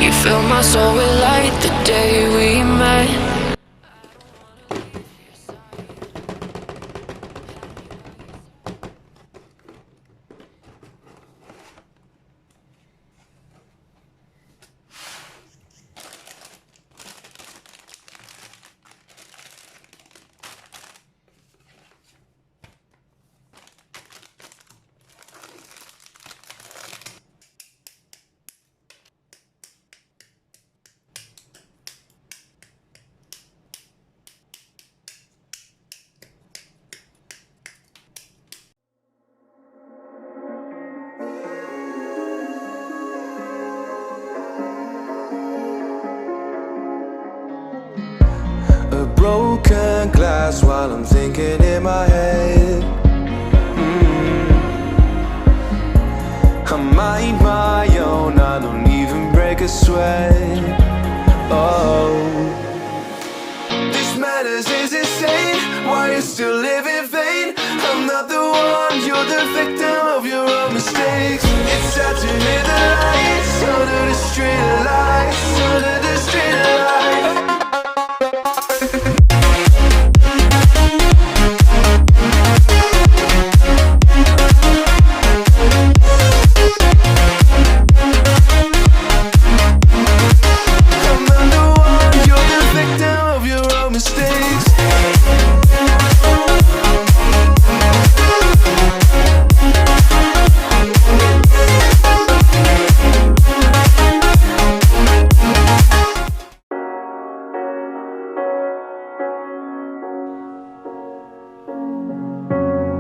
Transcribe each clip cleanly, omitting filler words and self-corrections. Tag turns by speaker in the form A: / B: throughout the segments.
A: You filled my soul with light the day we met.
B: Broken glass while I'm thinking in my head. I mind my own, I don't even break a sweat. Oh, this madness is insane. Why you still live in vain? I'm not the one, you're the victim of your own mistakes. It's sad to hear the lights under the street lights, under the street lights.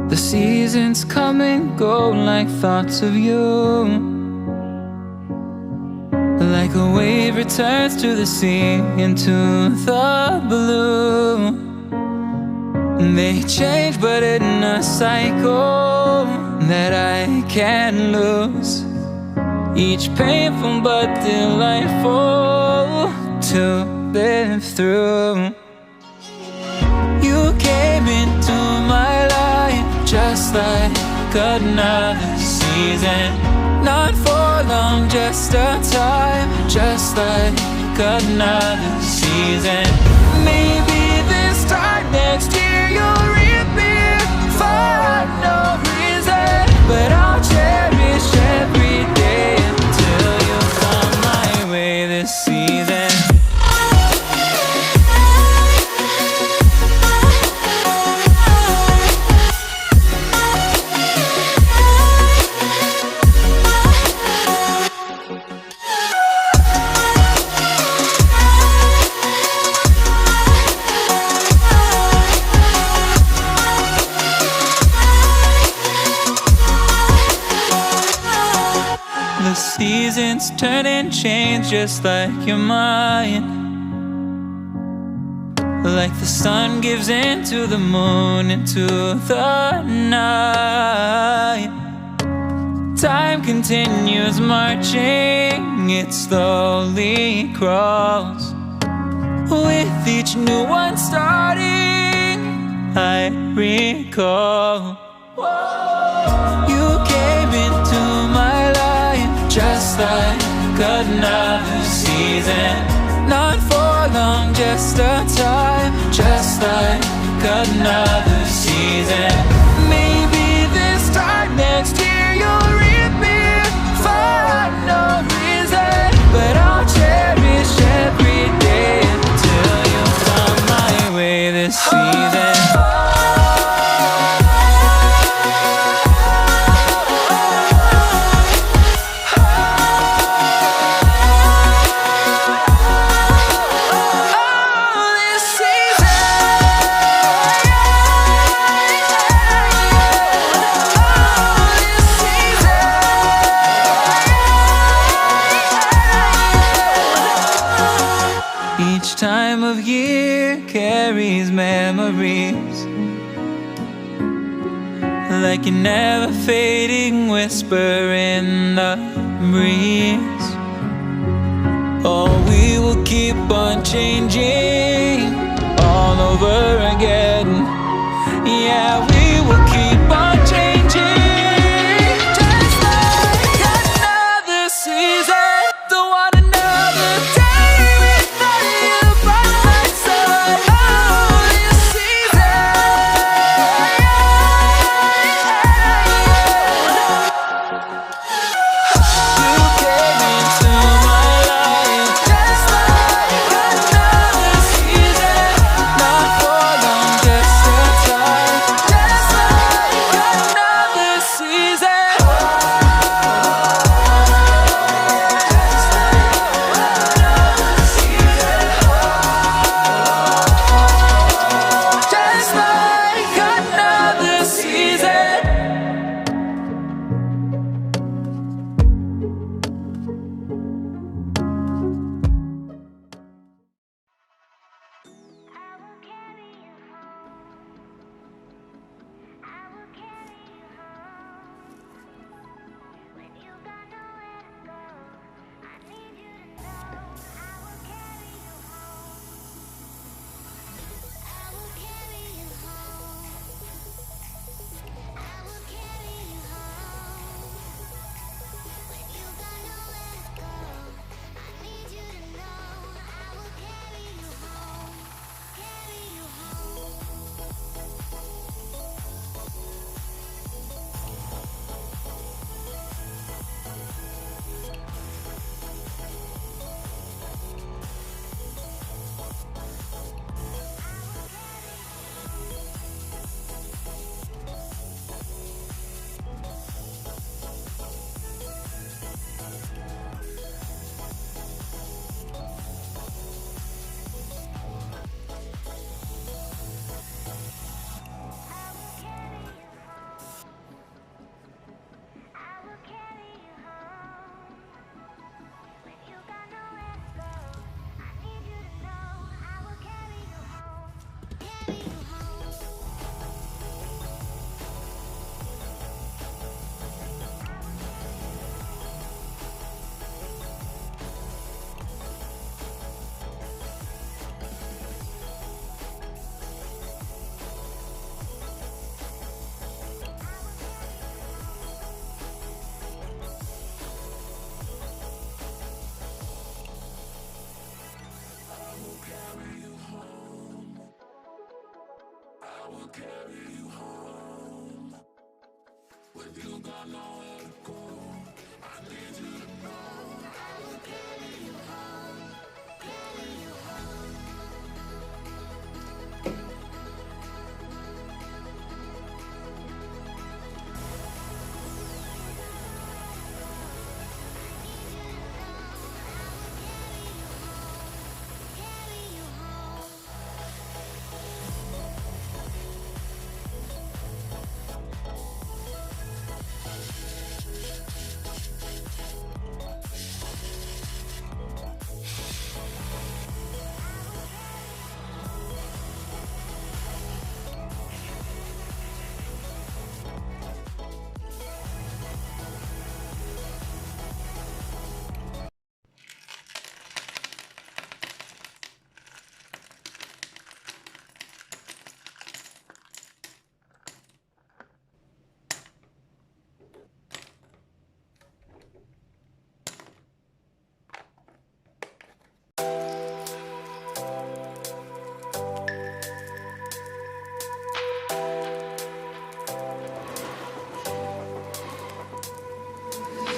C: The seasons come and go like thoughts of you. Like a wave returns to the sea, into the blue. They change but in a cycle that I can't lose. Each painful but delightful to live through. You came into my life just like another season. Not for long, just a time, just like another season. Maybe this time next year you'll reappear for no reason, but I'll cherish every day until you come my way this season. Seasons turn and change just like your mind. Like the sun gives into the moon, into the night. Time continues marching, it slowly crawls. With each new one starting, I recall. You came into my life just like another season. Not for long, just a time, just like another season. Maybe this time next year you'll reappear for no reason, but I'll cherish every day until you come my way this season. Time of year carries memories like a never fading whisper in the breeze. Oh, we will keep on changing all over again. Yeah, we will keep on changing just like another season. Don't want another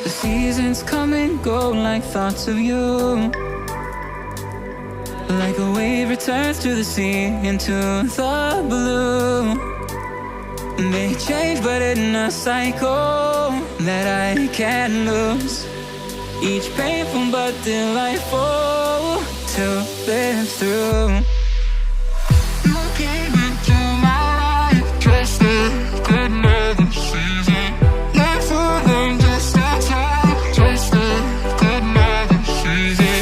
C: The seasons come and go like thoughts of you. Like a wave returns to the sea into the blue. They change but in a cycle that I can't lose. Each painful but delightful to live through. Looking into my life, just a good another season. Not for them, just a time, just a good another season.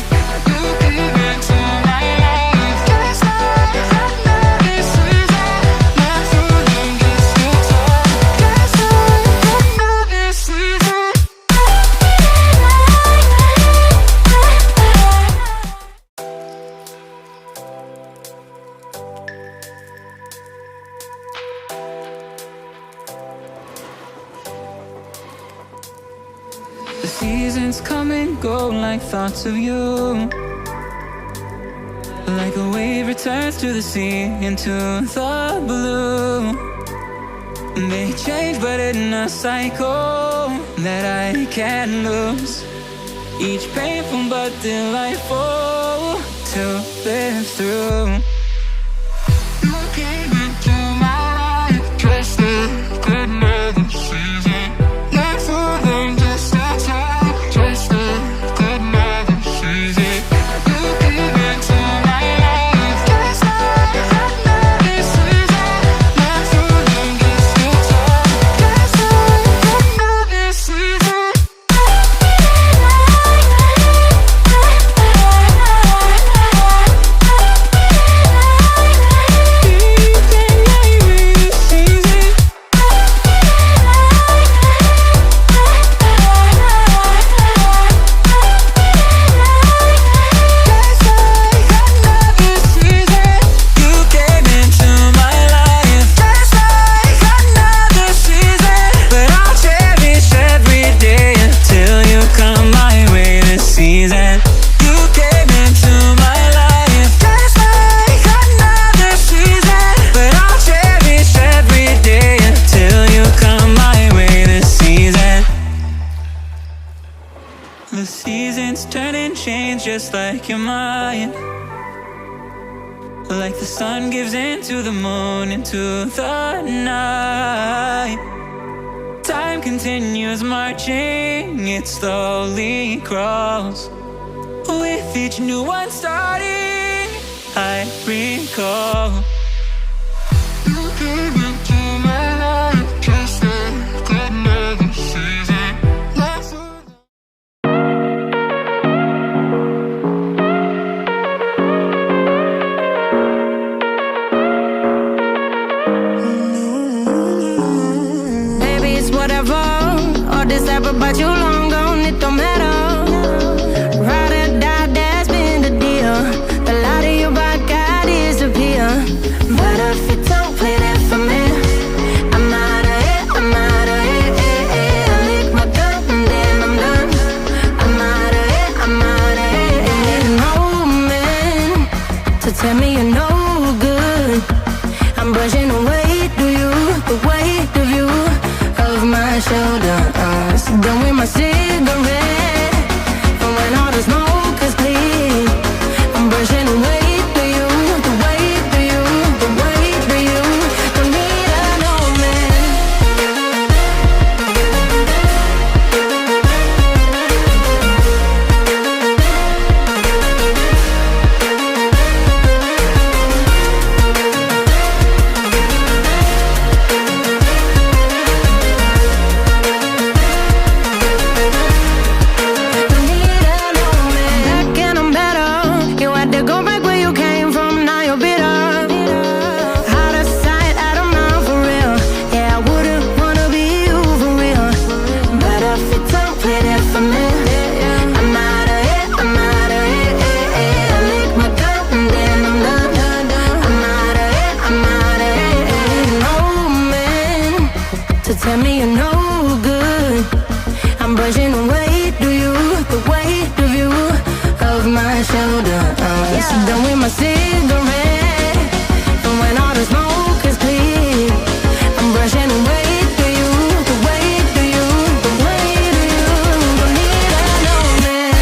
C: Looking into my life, just another season. Not for them, just a time, just a good another season. The seasons come and go like thoughts of you. Like a wave returns to the sea into the blue. They change but in a cycle that I can't lose. Each painful but delightful to live through. Looking into my life, just a good another season. Not for them, just a time, just a good another season. Looking into my life, just another season. Not for them, just a time, just a good another season. The seasons turn and change just like your mind. Like the sun gives into the moon, into the night. Time continues marching, it slowly crawls. With each new one starting, I recall. Looking into my life, just a good another season. Life
D: but you long gone, it don't matter. Ride or die, that's been the deal. The light of your back, I disappear. But if you don't play that for me, I'm out of it, I'm out of it. I lick my gun and then I'm done. I'm out of it, I'm out of it. And no man to tell me you're no good. I'm brushing away to you, the weight of you, of my shoulder. Done with my cigarette. And when all the smoke is clear, I'm brushing away to you, the weight to you, the weight to you. Don't need a no man. Tell me you're no good. I'm brushing away to you, the weight of you, of my shoulder. Done with my cigarette. And when all the smoke is clear, I'm brushing away to you, the weight to you, the weight of you. Don't need a no man.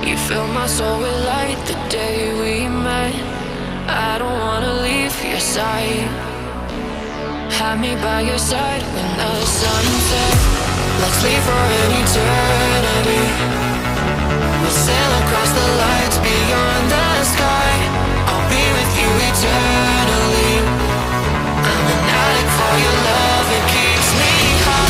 A: You fill my soul with light the day we met. I don't wanna leave your side. Have me by your side when the sun sets. Let's leave for an eternity. We'll sail across the lights beyond the sky. I'll be with you eternally. I'm an addict for your love, it keeps me high.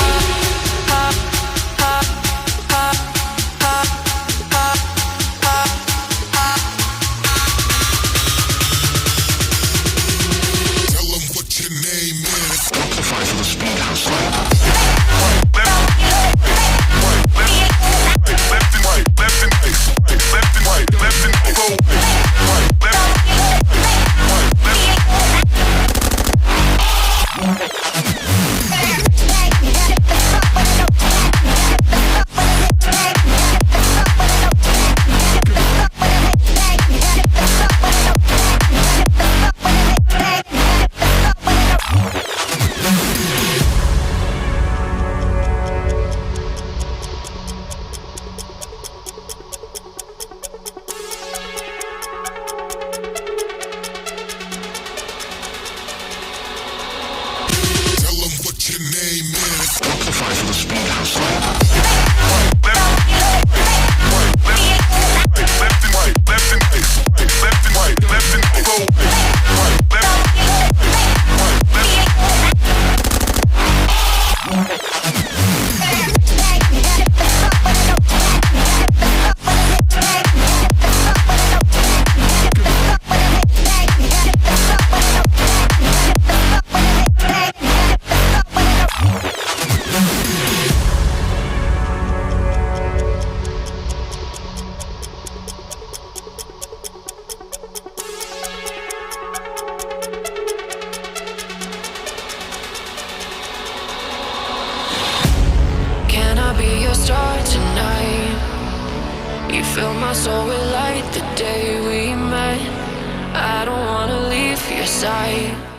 A: You fill my soul with light the day we met. I don't wanna leave your side.